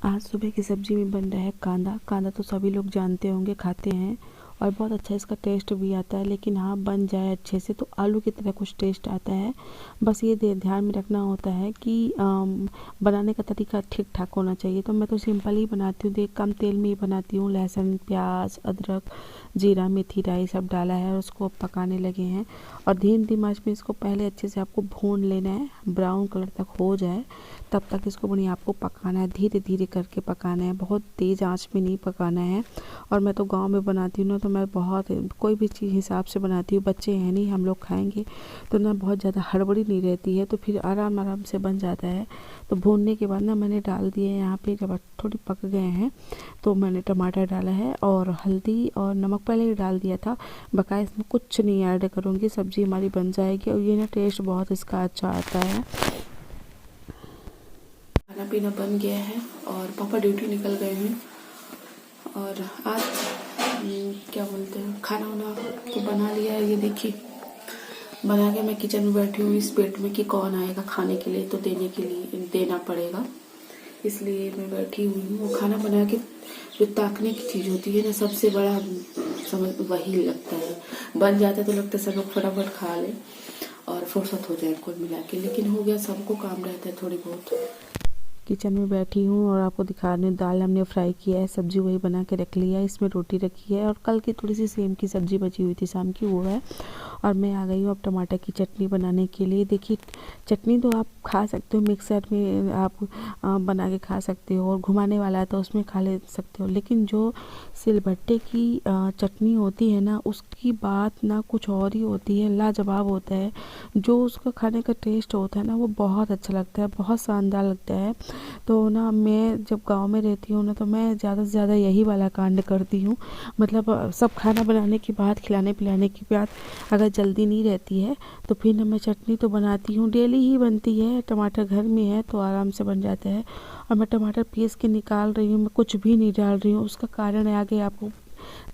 आज सुबह की सब्जी में बन रहा है कांदा। कांदा तो सभी लोग जानते होंगे, खाते हैं और बहुत अच्छा इसका टेस्ट भी आता है। लेकिन हाँ, बन जाए अच्छे से तो आलू की तरह कुछ टेस्ट आता है। बस ये ध्यान में रखना होता है कि बनाने का तरीका ठीक ठाक होना चाहिए। तो मैं तो सिंपल ही बनाती हूँ, कम तेल में ही बनाती हूँ। लहसुन, प्याज, अदरक, जीरा, मेथी, राई सब डाला है और उसको अब पकाने लगे हैं। और धीमी आंच में इसको पहले अच्छे से आपको भून लेना है, ब्राउन कलर तक हो जाए तब तक इसको बढ़िया आपको पकाना है। धीरे धीरे करके पकाना है, बहुत तेज़ आंच में नहीं पकाना है। और मैं तो गांव में बनाती हूँ ना, तो मैं बहुत कोई भी चीज़ हिसाब से बनाती हूँ। बच्चे हैं नहीं, हम लोग खाएंगे तो ना बहुत ज़्यादा हड़बड़ी नहीं रहती है, तो फिर आराम आराम से बन जाता है। तो भूनने के बाद ना मैंने डाल दिए यहाँ पे, जब थोड़ी पक गए हैं तो मैंने टमाटर डाला है और हल्दी और नमक पहले ही डाल दिया था। बकाया इसमें कुछ नहीं ऐड करूँगी, सब्ज़ी हमारी बन जाएगी और ये ना टेस्ट बहुत इसका अच्छा आता है। खाना पीना बन गया है और पापा ड्यूटी निकल गए हैं। और आज क्या बोलते हैं, खाना वाना तो बना लिया है। ये देखिए, बना के मैं किचन में बैठी हूँ इस वेट में कि कौन आएगा खाने के लिए, तो देने के लिए देना पड़ेगा, इसलिए मैं बैठी हुई हूँ। वो खाना बना के जो ताकने की चीज़ होती है ना, सबसे बड़ा समझ वही लगता है। बन जाता है तो लगता है सब लोग फटाफट खा ले और फुर्सत हो जाए कुल मिला के, लेकिन हो गया, सबको काम रहता है थोड़ी बहुत। किचन में बैठी हूँ और आपको दिखा रही हूँ, दाल हमने फ्राई किया है, सब्जी वही बना के रख लिया है, इसमें रोटी रखी है और कल की थोड़ी सी सेम की सब्जी बची हुई थी शाम की, वो है। और मैं आ गई हूँ अब टमाटर की चटनी बनाने के लिए। देखिए, चटनी तो आप खा सकते हो, मिक्सर में आप बना के खा सकते हो, और घुमाने वाला है तो उसमें खा ले सकते हो। लेकिन जो सिलबट्टे की चटनी होती है ना, उसकी बात ना कुछ और ही होती है, लाजवाब होता है। जो उसका खाने का टेस्ट होता है ना, वो बहुत अच्छा लगता है, बहुत शानदार लगता है। तो ना मैं जब गांव में रहती हूँ ना, तो मैं ज़्यादा से ज़्यादा यही वाला कांड करती हूँ। मतलब सब खाना बनाने के बाद, खिलाने पिलाने के बाद अगर जल्दी नहीं रहती है तो फिर ना मैं चटनी तो बनाती हूँ, डेली ही बनती है। टमाटर घर में है तो आराम से बन जाता है। और मैं टमाटर पीस के निकाल रही हूँ, मैं कुछ भी नहीं डाल रही हूँ। उसका कारण आगे आपको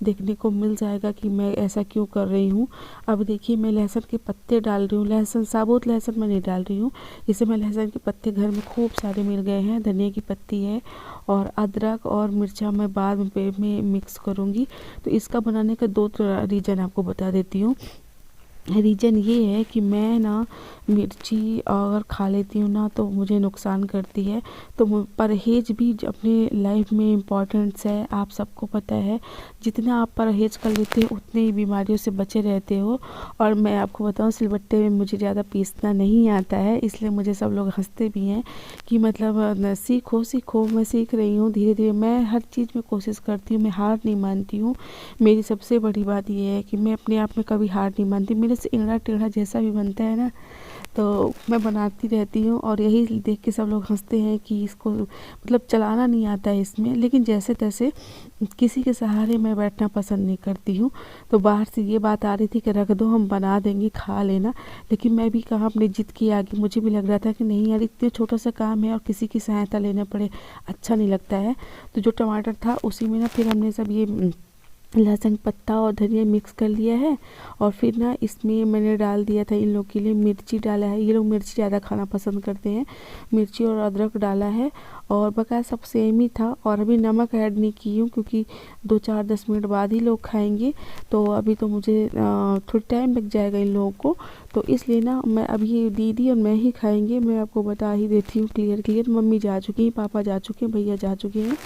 देखने को मिल जाएगा कि मैं ऐसा क्यों कर रही हूँ। अब देखिए, मैं लहसुन के पत्ते डाल रही हूँ, लहसुन साबुत लहसुन मैं नहीं डाल रही हूँ। इसे मैं लहसुन के पत्ते घर में खूब सारे मिल गए हैं, धनिया की पत्ती है और अदरक और मिर्चा मैं बाद में मिक्स करूँगी। तो इसका बनाने का दो रीज़न आपको बता देती हूँ। रीज़न ये है कि मैं ना मिर्ची अगर खा लेती हूँ ना तो मुझे नुकसान करती है। तो परहेज़ भी अपने लाइफ में इम्पॉर्टेंस है, आप सबको पता है। जितना आप परहेज़ कर लेते हो उतने ही बीमारियों से बचे रहते हो। और मैं आपको बताऊँ, सिलबट्टे में मुझे ज़्यादा पीसना नहीं आता है, इसलिए मुझे सब लोग हंसते भी हैं कि मतलब सीखो सीखो। मैं सीख रही हूँ धीरे धीरे, मैं हर चीज़ में कोशिश करती हूँ, मैं हार नहीं मानती हूँ। मेरी सबसे बड़ी बात ये है कि मैं अपने आप में कभी हार नहीं मानती। मेरे से इंगड़ा टेढ़ा जैसा भी बनता है ना, तो मैं बनाती रहती हूँ। और यही देख के सब लोग हंसते हैं कि इसको मतलब चलाना नहीं आता है इसमें। लेकिन जैसे तैसे किसी के सहारे मैं बैठना पसंद नहीं करती हूँ। तो बाहर से ये बात आ रही थी कि रख दो, हम बना देंगे, खा लेना। लेकिन मैं भी कहाँ अपनी जिद की आगे, मुझे भी लग रहा था कि नहीं यार, इतने छोटा सा काम है और किसी की सहायता लेना पड़े, अच्छा नहीं लगता है। तो जो टमाटर था उसी में ना फिर हमने सब ये लहसुन पत्ता और धनिया मिक्स कर लिया है। और फिर ना इसमें मैंने डाल दिया था, इन लोग के लिए मिर्ची डाला है, ये लोग मिर्ची ज़्यादा खाना पसंद करते हैं। मिर्ची और अदरक डाला है और बकाया सब सेम ही था। और अभी नमक ऐड नहीं की हूँ क्योंकि 2-4-10 मिनट बाद ही लोग खाएंगे, तो अभी तो मुझे थोड़ा टाइम लग जाएगा इन लोगों को। तो इसलिए ना मैं अभी दीदी और मैं ही खाएंगे। मैं आपको बता ही देती हूँ क्लियर, मम्मी जा चुकी हैं, पापा जा चुके हैं, भैया जा चुके हैं,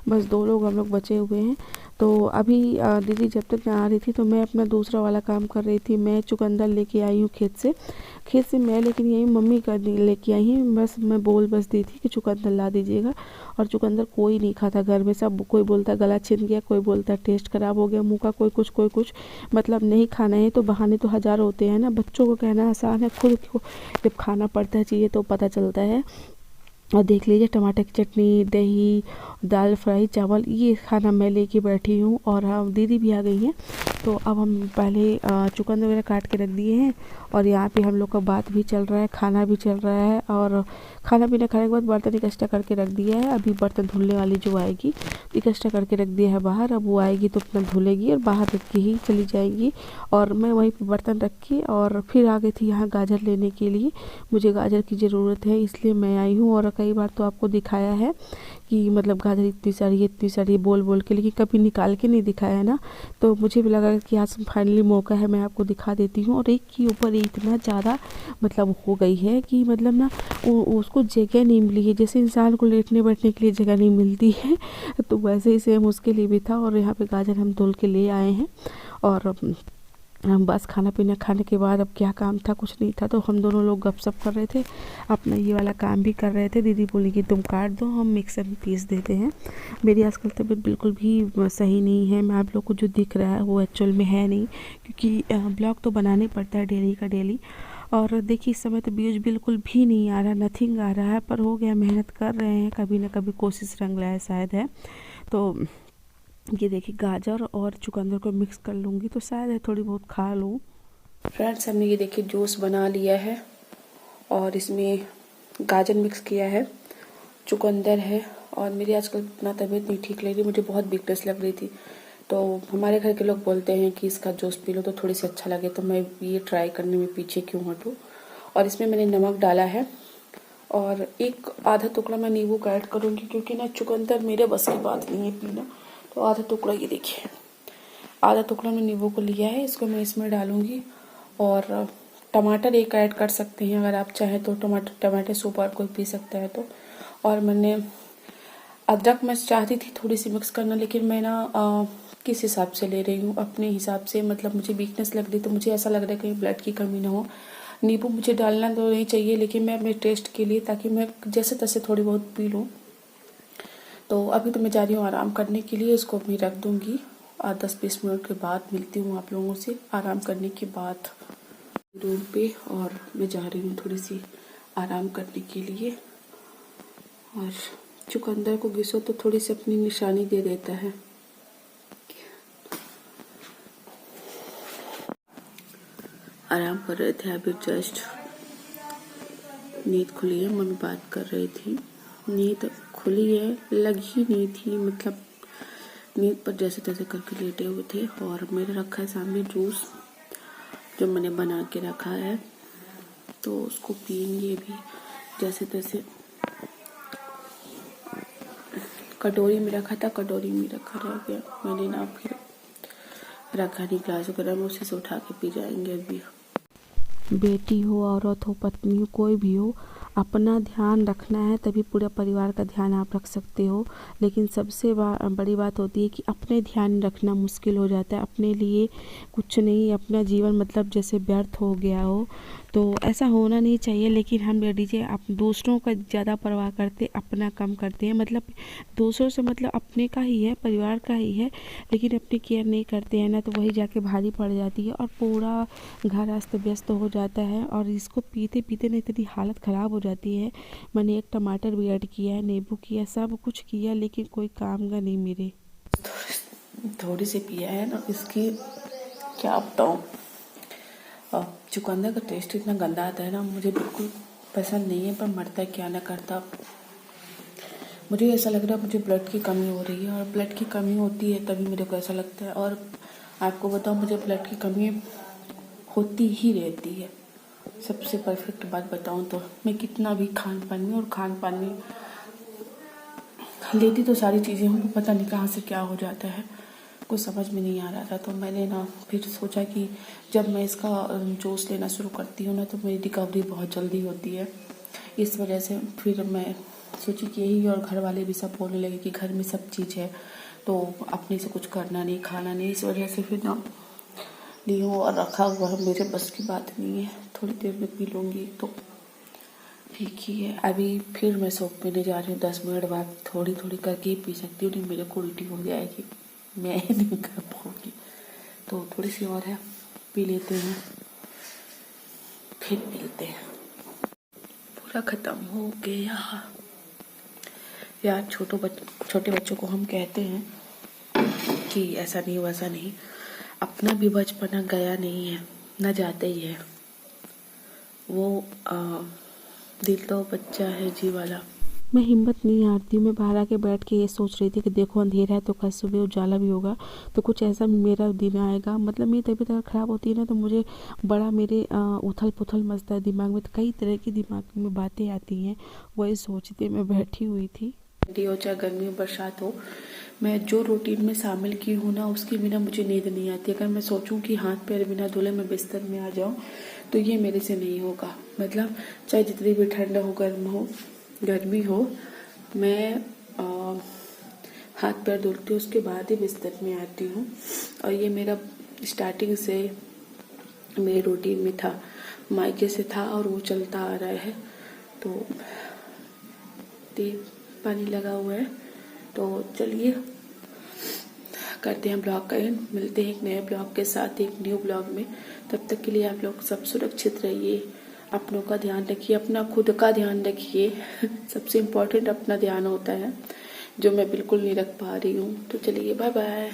बस 2 लोग हम लोग बचे हुए हैं। तो अभी दीदी जब तक आ रही थी तो मैं अपना दूसरा वाला काम कर रही थी। मैं चुकंदर लेके आई हूँ खेत से मैं लेके नहीं आई, मम्मी का लेके आई है। बस मैं बस दी थी कि चुकंदर ला दीजिएगा। और चुकंदर कोई नहीं खाता घर में, सब कोई बोलता गला छिन गया, कोई बोलता टेस्ट खराब हो गया मुँह का, कोई कुछ। मतलब नहीं खाना है तो बहाने तो हज़ार होते हैं ना। बच्चों को कहना आसान है, खुद को जब खाना पड़ता है चीज़ें तो पता चलता है। और देख लीजिए, टमाटर की चटनी, दही, दाल फ्राई, चावल, ये खाना मैं लेके बैठी हूँ। और हाँ, दीदी भी आ गई हैं। तो अब हम पहले चुकंदर वगैरह काट के रख दिए हैं और यहाँ पे हम लोग का बात भी चल रहा है, खाना भी चल रहा है। और खाना पीना खाने के बाद बर्तन इकट्ठा करके रख दिया है। अभी बर्तन धुलने वाली जो आएगी, इकट्ठा करके रख दिया है बाहर। अब वो आएगी तो अपना धुलेगी और बाहर रख के ही चली जाएगी। और मैं वहीं पर बर्तन रख के और फिर आ गई थी यहाँ गाजर लेने के लिए। मुझे गाजर की ज़रूरत है, इसलिए मैं आई हूँ। और कई बार तो आपको दिखाया है कि मतलब गाजर इतनी सारी बोल बोल के, लेकिन कभी निकाल के नहीं दिखाया है ना। तो मुझे भी लगा कि आज फाइनली मौका है, मैं आपको दिखा देती हूँ। और एक के ऊपर इतना ज़्यादा मतलब हो गई है कि मतलब ना उसको जगह नहीं मिली है। जैसे इंसान को लेटने बैठने के लिए जगह नहीं मिलती है, तो वैसे ही सेम उसके लिए भी था। और यहाँ पे गाजर हम तोल के ले आए हैं और हम बस खाना पीना खाने के बाद अब क्या काम था, कुछ नहीं था, तो हम दोनों लोग गपशप कर रहे थे, अपना ये वाला काम भी कर रहे थे। दीदी बोली कि तुम काट दो, हम मिक्सर में पीस देते हैं। मेरी आजकल तबीयत बिल्कुल भी सही नहीं है। मैं आप लोग को जो दिख रहा है वो एक्चुअल में है नहीं, क्योंकि ब्लॉग तो बनाना ही पड़ता है डेली का डेली। और देखिए इस समय तो व्यूज बिल्कुल भी नहीं आ रहा, नथिंग आ रहा है, पर हो गया, मेहनत कर रहे हैं, कभी ना कभी कोशिश रंग लाए शायद है। तो ये देखिए गाजर और चुकंदर को मिक्स कर लूँगी तो शायद है थोड़ी बहुत खा लूँ। फ्रेंड्स, हमने ये देखिए जूस बना लिया है और इसमें गाजर मिक्स किया है, चुकंदर है। और मेरी आजकल इतना तबीयत नहीं ठीक लग रही, मुझे बहुत वीकनेस लग रही थी, तो हमारे घर के लोग बोलते हैं कि इसका जूस पी लो तो थोड़ी सी अच्छा लगे, तो मैं ये ट्राई करने में पीछे क्यों हटूँ। और इसमें मैंने नमक डाला है और एक आधा टुकड़ा मैं नींबू का ऐड करूँगी, क्योंकि ना चुकंदर मेरे बस की बात नहीं है पीना। तो आधा टुकड़ा, ये देखिए आधा टुकड़ा मैं नींबू को लिया है, इसको मैं इसमें डालूंगी। और टमाटर एक ऐड कर सकते हैं अगर आप चाहें तो, टमाटर सूप और कोई पी सकता है तो। और मैंने अदरक मैं चाहती थी थोड़ी सी मिक्स करना, लेकिन मैं ना किस हिसाब से ले रही हूँ, अपने हिसाब से, मतलब मुझे वीकनेस लग रही तो मुझे ऐसा लग रहा है कहीं ब्लड की कमी ना हो। नींबू मुझे डालना तो नहीं चाहिए, लेकिन मैं अपने टेस्ट के लिए, ताकि मैं जैसे तैसे थोड़ी बहुत पी लूँ। तो अभी तो मैं जा रही हूँ आराम करने के लिए, इसको भी रख दूँगी। 10-20 मिनट के बाद मिलती हूँ आप लोगों से आराम करने के बाद रूम पे। और मैं जा रही हूँ थोड़ी सी आराम करने के लिए। और चुकंदर को घिसो तो थोड़ी सी अपनी निशानी दे देता है। आराम कर रहे थे, अभी जस्ट नींद खुली है, मम्मी बात कर रही थी, नींद खुली है, लगी नहीं थी, मतलब नींद पर जैसे तैसे करके लेटे हुए थे। और मेरे रखा है सामने जूस जो मैंने बना के रखा है, तो उसको पियेंगे भी जैसे तैसे। कटोरी में रखा था, कटोरी में रखा रह गया, मैंने ना फिर रखा नहीं ग्लास वगैरह में, उसी से उठा के पी जाएंगे अभी। बेटी हो, औरत हो, पत्नी हो, कोई भी हो, अपना ध्यान रखना है तभी पूरे परिवार का ध्यान आप रख सकते हो। लेकिन सबसे बड़ी बात होती है कि अपने ध्यान रखना मुश्किल हो जाता है, अपने लिए कुछ नहीं, अपना जीवन मतलब जैसे व्यर्थ हो गया हो। तो ऐसा होना नहीं चाहिए। लेकिन हम लेडीज़ आप दूसरों का ज़्यादा परवाह करते, अपना कम करते हैं। मतलब दूसरों से मतलब अपने का ही है, परिवार का ही है, लेकिन अपनी केयर नहीं करते हैं ना, तो वही जाके भारी पड़ जाती है और पूरा घर अस्त व्यस्त हो जाता है। और इसको पीते पीते ना इतनी हालत ख़राब हो जाती है। मैंने एक टमाटर भी ऐड किया है, नींबू किया, सब कुछ किया, लेकिन कोई काम का नहीं मेरे। थोड़ी सी पिया है ना, इसकी क्या बताऊँ। चुकंदर का टेस्ट इतना गंदा आता है ना, मुझे बिल्कुल पसंद नहीं है, पर मरता है क्या ना करता। मुझे ऐसा लग रहा है मुझे ब्लड की कमी हो रही है, और ब्लड की कमी होती है तभी मेरे को ऐसा लगता है। और आपको बताऊँ, मुझे ब्लड की कमी होती ही रहती है। सबसे परफेक्ट बात बताऊँ तो मैं कितना भी खान पान में लेती तो सारी चीज़ें हूँ, पता नहीं कहाँ से क्या हो जाता है, कुछ समझ में नहीं आ रहा था। तो मैंने ना फिर सोचा कि जब मैं इसका जूस लेना शुरू करती हूँ ना, तो मेरी रिकवरी बहुत जल्दी होती है। इस वजह से फिर मैं सोची कि यही, और घर वाले भी सब बोलने लगे कि घर में सब चीज़ है तो अपने से कुछ करना नहीं, खाना नहीं। इस वजह से फिर ना ली हूँ और रखा हुआ है, मेरे बस की बात नहीं है, थोड़ी देर में पी लूँगी तो ठीक ही है। अभी फिर मैं सोप पीने जा रही हूँ, 10 मिनट बाद थोड़ी थोड़ी करके ही पी सकती हूँ, नहीं मेरे को उल्टी हो जाएगी, मैं नहीं कर पाऊँगी। तो थोड़ी सी और है, पी लेते हैं, फिर मिलते हैं। पूरा ख़त्म हो गया यार। छोटे बच्चों को हम कहते हैं कि ऐसा नहीं वैसा नहीं, अपना भी बचपना गया नहीं है, न जाता ही है। वो दिल तो बच्चा है जी वाला। मैं हिम्मत नहीं हारती हूँ। मैं बाहर आके बैठ के ये सोच रही थी कि देखो अंधेरा है तो कल सुबह उजाला भी होगा, तो कुछ ऐसा मेरा दिन आएगा। मतलब मेरी तबीयत अगर ख़राब होती है ना तो मुझे बड़ा मेरे उथल पुथल मचता है दिमाग में, तो कई तरह की दिमाग में बातें आती हैं। वही सोचते मैं बैठी हुई थी। ठंडी हो चाहे गर्मी हो बरसात हो, मैं जो रूटीन में शामिल की हूँ ना उसके बिना मुझे नींद नहीं आती। अगर मैं सोचूं कि हाथ पैर बिना धुले मैं बिस्तर में आ जाऊं तो ये मेरे से नहीं होगा। मतलब चाहे जितनी भी ठंड हो गर्मी हो, मैं हाथ पैर धुलती हूँ उसके बाद ही बिस्तर में आती हूँ। और ये मेरा स्टार्टिंग से मेरे रूटीन में था, मायके से था और वो चलता आ रहा है। तो पानी लगा हुआ है, तो चलिए करते हैं ब्लॉग का एंड। मिलते हैं एक नए ब्लॉग के साथ एक न्यू ब्लॉग में। तब तक के लिए आप लोग सब सुरक्षित रहिए, अपनों का ध्यान रखिए, अपना खुद का ध्यान रखिए। सबसे इम्पोर्टेंट अपना ध्यान होता है, जो मैं बिल्कुल नहीं रख पा रही हूँ। तो चलिए बाय बाय।